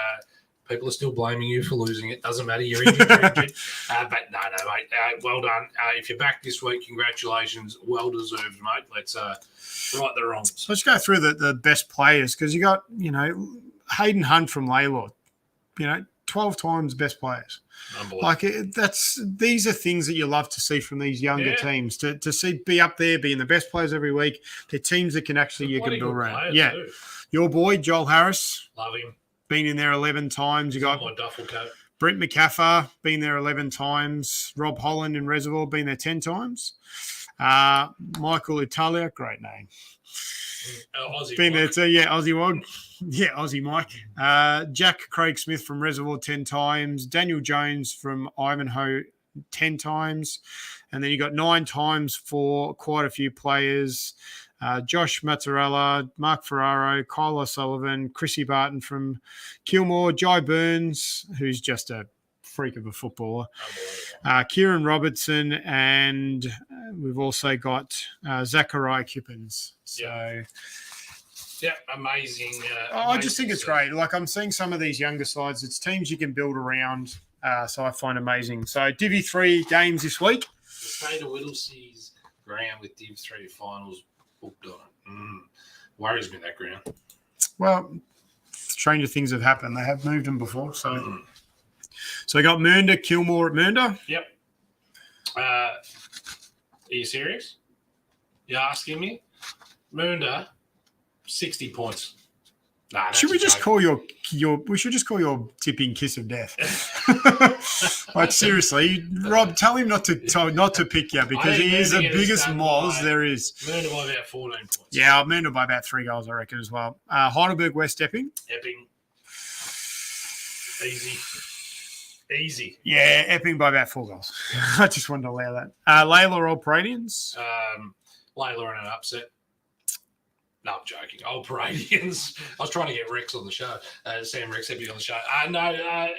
Speaker 2: people are still blaming you for losing it. Doesn't matter. You're injured. But no, mate. Well done. If you're back this week, congratulations. Well deserved, mate. Let's right the wrongs.
Speaker 3: So let's go through the best players because you got, Hayden Hunt from Laylaw, 12 times best players. Like these are things that you love to see from these younger teams to see be up there, being the best players every week. They're teams that can actually you can build around. Yeah, too. Your boy Joel Harris,
Speaker 2: love him.
Speaker 3: Been in there 11 times. You got
Speaker 2: my duffel coat.
Speaker 3: Brent McCaffar, been there 11 times. Rob Holland in Reservoir, been there 10 times. Michael Italia, great name.
Speaker 2: Aussie
Speaker 3: been
Speaker 2: Mike.
Speaker 3: There too, Aussie Wog. Yeah, Aussie Mike. Jack Craig Smith from Reservoir 10 times. Daniel Jones from Ivanhoe 10 times. And then you got 9 times for quite a few players. Josh Mazzarella, Mark Ferraro, Kyle O'Sullivan, Chrissy Barton from Kilmore, Jai Burns, who's just a freak of a footballer, Kieran Robertson, and we've also got Zachariah Kippens. So,
Speaker 2: amazing.
Speaker 3: I just think it's great. Like I'm seeing some of these younger sides, it's teams you can build around. So I find amazing. So Divi 3 games this week.
Speaker 2: The state of Whittlesea's ground with Div 3 finals booked on it. Worries me, that ground.
Speaker 3: Well, stranger things have happened. They have moved them before. So So we got Mernda, Kilmore at Mernda.
Speaker 2: Yep. Are you serious? You're asking me? Mernda, 60 points. Nah, that's
Speaker 3: Should we
Speaker 2: a
Speaker 3: just
Speaker 2: joke.
Speaker 3: call your we should just call your tipping kiss of death? Like seriously, Rob, tell him not to pick you because he is the biggest moz there is.
Speaker 2: Mernda by about 14 points.
Speaker 3: Yeah, Mernda by about 3 goals, I reckon as well. Heidelberg, West Epping.
Speaker 2: Epping. Easy.
Speaker 3: Yeah, Epping by about 4 goals. I just wanted to allow that. Layla, Old Paradians.
Speaker 2: Layla in an upset. No, I'm joking. Old Paradians. I was trying to get Rex on the show. Sam Rex Epping on the show.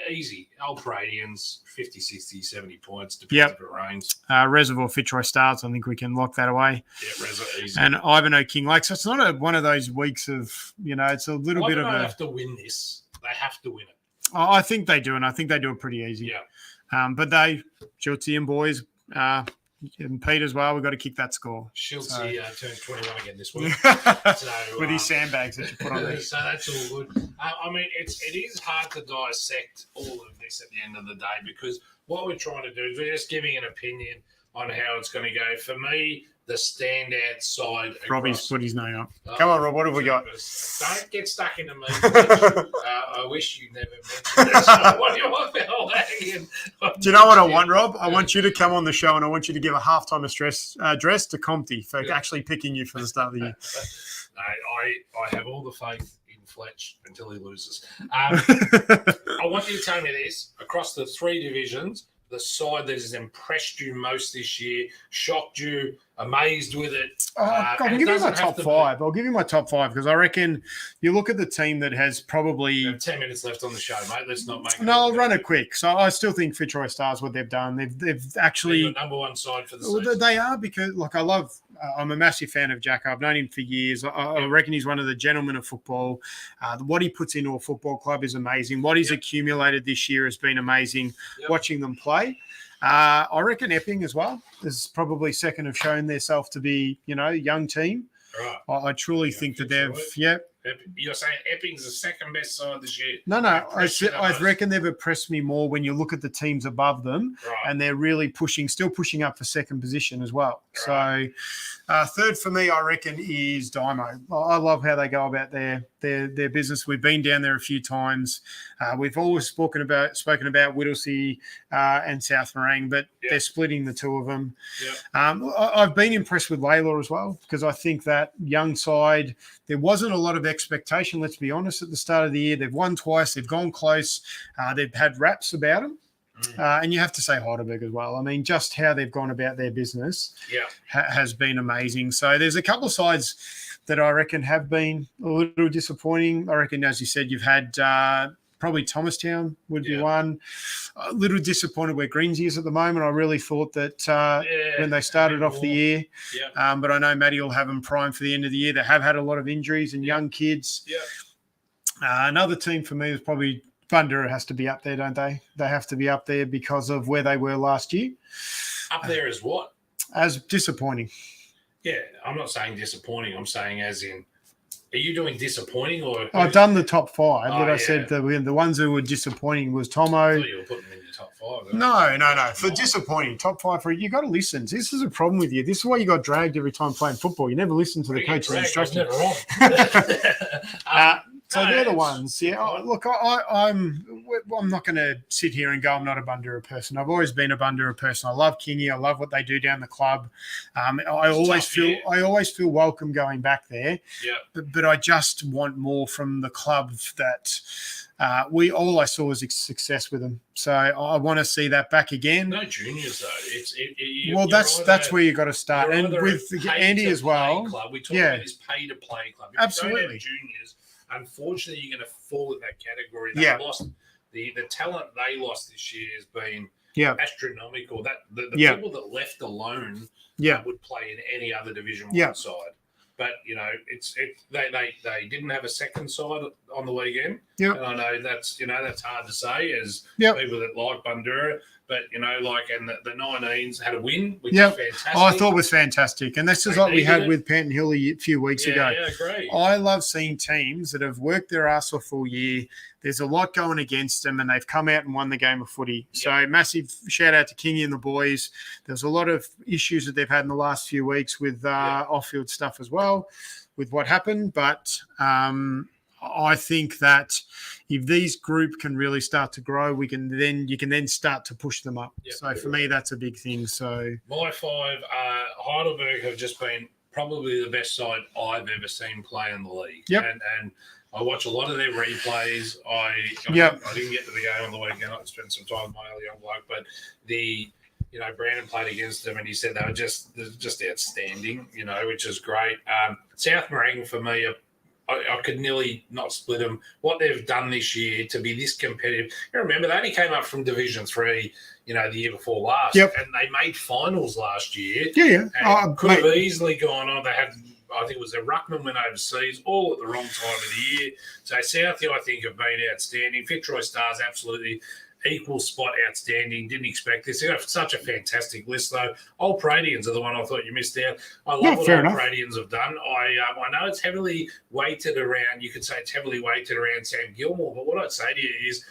Speaker 2: Easy. Old Paradians, 50, 60, 70 points. Depends if it rains.
Speaker 3: Reservoir, Fitzroy Stars. I think we can lock that away.
Speaker 2: Yeah, Reservoir, easy.
Speaker 3: And Ivanhoe, King Lake. So it's not one of those weeks of, it's a little bit of a...
Speaker 2: They have to win this. They have to win it.
Speaker 3: I think they do, and I think they do it pretty easy.
Speaker 2: Yeah.
Speaker 3: But they, Schultzy and boys, and Pete as well, we've got to kick that score.
Speaker 2: Schultzy turned 21 again this week.
Speaker 3: With his sandbags that you put on there.
Speaker 2: So that's all good. I mean, it is hard to dissect all of this at the end of the day because what we're trying to do is we're just giving an opinion on how it's going to go. For me, the standout side.
Speaker 3: Robbie's put his name up. Come on, Rob, what have we got?
Speaker 2: Don't get stuck into me. I wish you never mentioned that. What do you want about
Speaker 3: Do you know what I want, Rob? I want you to come on the show and I want you to give a halftime address to Compty for actually picking you for the start of the year.
Speaker 2: I have all the faith in Fletch until he loses. I want you to tell me this. Across the 3 divisions, the side that has impressed you most this year, shocked you, amazed with it.
Speaker 3: I'll give you my top 5. I'll give you my top 5 because I reckon you look at the team that has probably...
Speaker 2: We have 10 minutes left on the show, mate. Let's not make it...
Speaker 3: No, I'll run it quick. So I still think Fitzroy Stars, what they've done, they've actually...
Speaker 2: They're the number 1 side for the season.
Speaker 3: They are because, I'm a massive fan of Jacko. I've known him for years. I reckon he's one of the gentlemen of football. What he puts into a football club is amazing. What he's accumulated this year has been amazing. Watching them play. I reckon Epping as well is probably second have shown themselves to be, a young team.
Speaker 2: Right.
Speaker 3: I truly think that they've,
Speaker 2: You're saying Epping's the second best side this year?
Speaker 3: No. I reckon they've impressed me more when you look at the teams above them, and they're really still pushing up for second position as well. Right. So, third for me, I reckon, is Dymo. I love how they go about their business. We've been down there a few times. We've always spoken about Whittlesea and South Morang, but they're splitting the two of them. I've been impressed with Layla as well because I think that young side, there wasn't a lot of expectation, let's be honest, at the start of the year. They've won twice. They've gone close. They've had raps about them. And you have to say Heidelberg as well. I mean, just how they've gone about their business has been amazing. So there's a couple of sides that I reckon have been a little disappointing. I reckon, as you said, you've had probably Thomastown would be one. A little disappointed where Greensy is at the moment. I really thought that when they started off the year. But I know Matty will have them primed for the end of the year. They have had a lot of injuries and young kids. Another team for me is probably Bundoora has to be up there, don't they? They have to be up there because of where they were last year.
Speaker 2: Up there as what?
Speaker 3: As disappointing.
Speaker 2: Yeah, I'm not saying disappointing. I'm saying as in, are you doing disappointing or?
Speaker 3: I've done the top 5, but I said the ones who were disappointing was Tomo.
Speaker 2: I thought you were putting them in your top 5.
Speaker 3: No. For disappointing, top 5 for you got to listen. This is a problem with you. This is why you got dragged every time playing football. You never listen to the coach's instructions. So they're the ones. Look, I'm not going to sit here and go I'm not a Bundoora person. I've always been a Bundoora person. I love Kingy. I love what they do down the club. I always feel welcome going back there. But I just want more from the club that all I saw was success with them. So I want to see that back again.
Speaker 2: No juniors though.
Speaker 3: That's where you got to start. And with Andy as well.
Speaker 2: Club. We talk about this pay to play club. If
Speaker 3: Absolutely.
Speaker 2: You don't have juniors, unfortunately, you're going to fall in that category. They lost the talent they lost this year has been astronomical. That the people that left alone would play in any other Division 1 side. But they didn't have a second side on the weekend. And I know that's hard to say as people that like Bundoora. but and the 19s had a win, which
Speaker 3: Yep.
Speaker 2: is fantastic.
Speaker 3: I thought was fantastic. And this is what we had with Penton Hill a few weeks ago.
Speaker 2: Yeah, great.
Speaker 3: I love seeing teams that have worked their ass off all year. There's a lot going against them, and they've come out and won the game of footy.
Speaker 2: Yep.
Speaker 3: So massive shout out to Kingy and the boys. There's a lot of issues that they've had in the last few weeks with off-field stuff as well, with what happened. But I think that if these group can really start to grow, you can then start to push them up.
Speaker 2: Yep.
Speaker 3: So for me, that's a big thing. So
Speaker 2: my 5, Heidelberg have just been probably the best side I've ever seen play in the league.
Speaker 3: Yep.
Speaker 2: And I watch a lot of their replays. I didn't get to the game on the weekend. I spent some time with my other young bloke, but Brandon played against them, and he said they were just outstanding. Which is great. South Morang for me, I could nearly not split them. What they've done this year to be this competitive. You remember they only came up from Division 3, the year before last, and they made finals last year.
Speaker 3: Yeah.
Speaker 2: And could have easily gone on. They had. I think it was a ruckman went overseas, all at the wrong time of the year. So Southie, I think, have been outstanding. Fitzroy Stars, absolutely equal spot, outstanding. Didn't expect this. They got such a fantastic list, though. Old Pradians are the one I thought you missed out. I love what Old Pradians have done. I know it's heavily weighted around. You could say it's heavily weighted around Sam Gilmore, but what I'd say to you is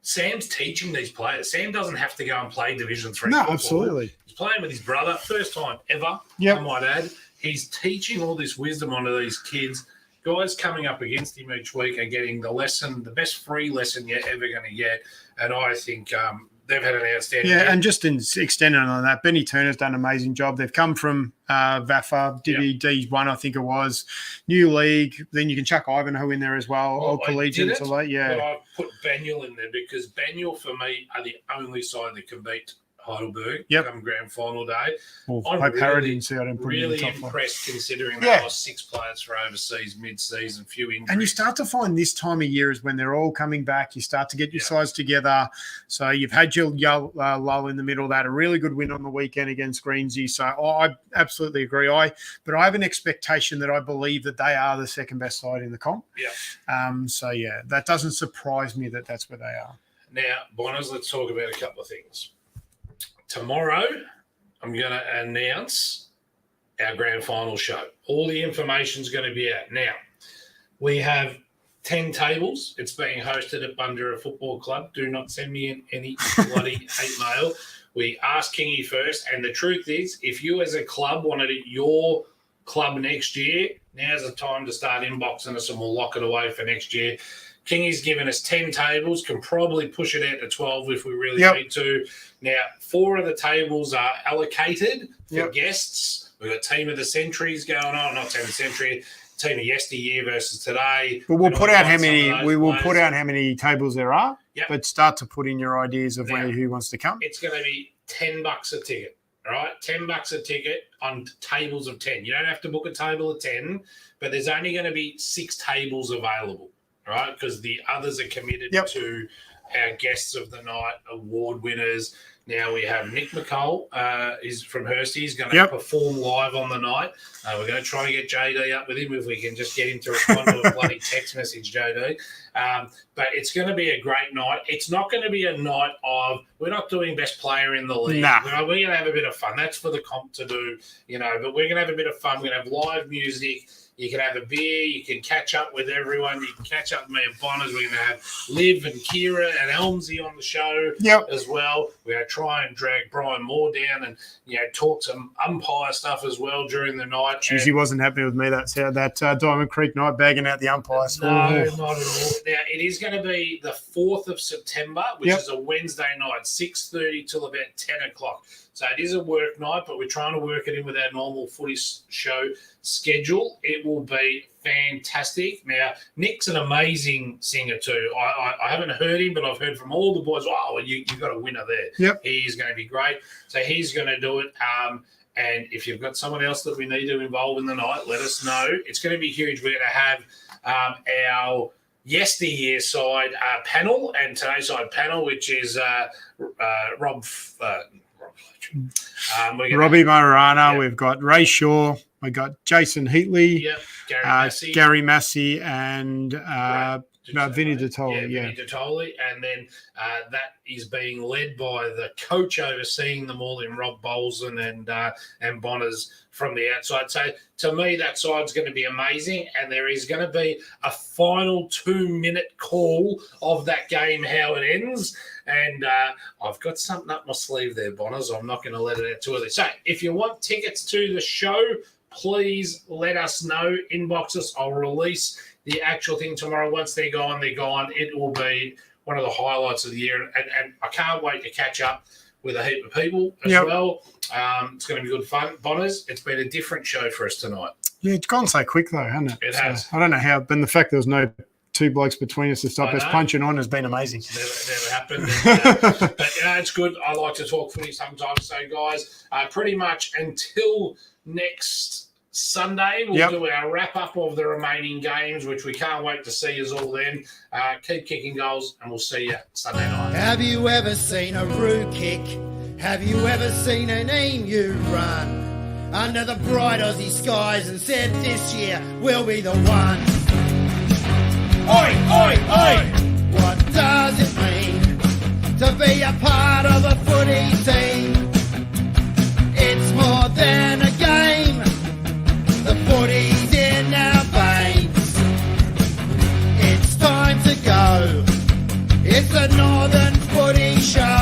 Speaker 2: Sam's teaching these players. Sam doesn't have to go and play Division 3 football.
Speaker 3: Absolutely.
Speaker 2: He's playing with his brother, first time ever, I might add. He's teaching all this wisdom onto these kids. Guys coming up against him each week are getting the best free lesson you're ever going to get. And I think they've had an outstanding game.
Speaker 3: And just in extending on that, Benny Turner's done an amazing job. They've come from VAFA, D1, I think it was, new league. Then you can chuck Ivanhoe in there as well. Old collegiate.
Speaker 2: But I put Banyule in there because Banyule, for me, are the only side that can beat Heidelberg come grand final day.
Speaker 3: I'm really
Speaker 2: impressed considering they lost 6 players for overseas mid-season, few injuries.
Speaker 3: And you start to find this time of year is when they're all coming back. You start to get your sides together. So you've had your lull in the middle. They had a really good win on the weekend against Greensey. So I absolutely agree. But I have an expectation that I believe that they are the second best side in the comp.
Speaker 2: Yeah.
Speaker 3: That doesn't surprise me that that's where they are.
Speaker 2: Now, Bonners, let's talk about a couple of things. Tomorrow, I'm going to announce our grand final show. All the information's going to be out. Now, we have 10 tables. It's being hosted at Bundoora Football Club. Do not send me any bloody hate mail. We asked Kingy first, and the truth is, if you as a club wanted it your club next year, now's the time to start inboxing us and we'll lock it away for next year. Kingy's given us 10 tables, can probably push it out to 12 if we really need to. Now, 4 of the tables are allocated for guests. We've got Team of the Centuries going on, not Team of the Century, Team of Yesteryear versus today.
Speaker 3: But we'll put out how many tables there are, but start to put in your ideas of who wants to come.
Speaker 2: It's going to be $10 a ticket. All right, $10 a ticket on tables of 10. You don't have to book a table of 10, but there's only going to be 6 tables available. Right, because the others are committed to our guests of the night, award winners. Now we have Nick McCall, is from Hursty. He's going to perform live on the night. We're going to try and get JD up with him if we can just get him to respond to a bloody text message, JD. But it's going to be a great night. It's not going to be a night of we're not doing best player in the league.
Speaker 3: Nah.
Speaker 2: We're going to have a bit of fun. That's for the comp to do, but we're going to have a bit of fun. We're going to have live music. You can have a beer. You can catch up with everyone. You can catch up with me and Bonners. We're going to have Liv and Kira and Elmsy on the show as well. We're going to try and drag Brian Moore down and talk some umpire stuff as well during the night.
Speaker 3: Jeez, he wasn't happy with me. That Diamond Creek night bagging out the umpires.
Speaker 2: No, not at all. Now, it is going to be the 4th of September, which is a Wednesday night, 6:30 till about 10 o'clock. So it is a work night, but we're trying to work it in with our normal footy show schedule. It will be fantastic. Now, Nick's an amazing singer too. I haven't heard him, but I've heard from all the boys, you've got a winner there.
Speaker 3: Yep.
Speaker 2: He's going to be great. So he's going to do it. And if you've got someone else that we need to involve in the night, let us know. It's going to be huge. We're going to have our yesteryear side panel and today's side panel, which is
Speaker 3: Robbie Marana, we've got Ray Shaw, we've got Jason Heatley,
Speaker 2: Gary Massey,
Speaker 3: and No, Vinny Dottoli, yeah.
Speaker 2: Vinny Dottoli, and then that is being led by the coach overseeing them all in Rob Bolson and Bonners from the outside. So to me, that side's going to be amazing, and there is going to be a final 2-minute call of that game, how it ends. And I've got something up my sleeve there, Bonners. I'm not going to let it out too early. So if you want tickets to the show, please let us know. Inbox us. I'll release the actual thing tomorrow. Once they're gone, they're gone. It will be one of the highlights of the year. And I can't wait to catch up with a heap of people as well. It's going to be good fun. Bonners, it's been a different show for us tonight.
Speaker 3: Yeah, it's gone so quick, though, hasn't it?
Speaker 2: It has.
Speaker 3: I don't know how, but the fact there was no two blokes between us to stop us punching on has been amazing.
Speaker 2: Never happened. But it's good. I like to talk footy sometimes. So, guys, pretty much until next Sunday, we'll do our wrap-up of the remaining games, which we can't wait to see us all then. Keep kicking goals, and we'll see you Sunday night.
Speaker 1: Have you ever seen a roo kick? Have you ever seen an emu run under the bright Aussie skies and said this year we'll be the one? Oi, oi, oi! What does it mean to be a part of a footy team? It's more than a game. The footy's in our veins. It's time to go. It's the Northern Footy Show.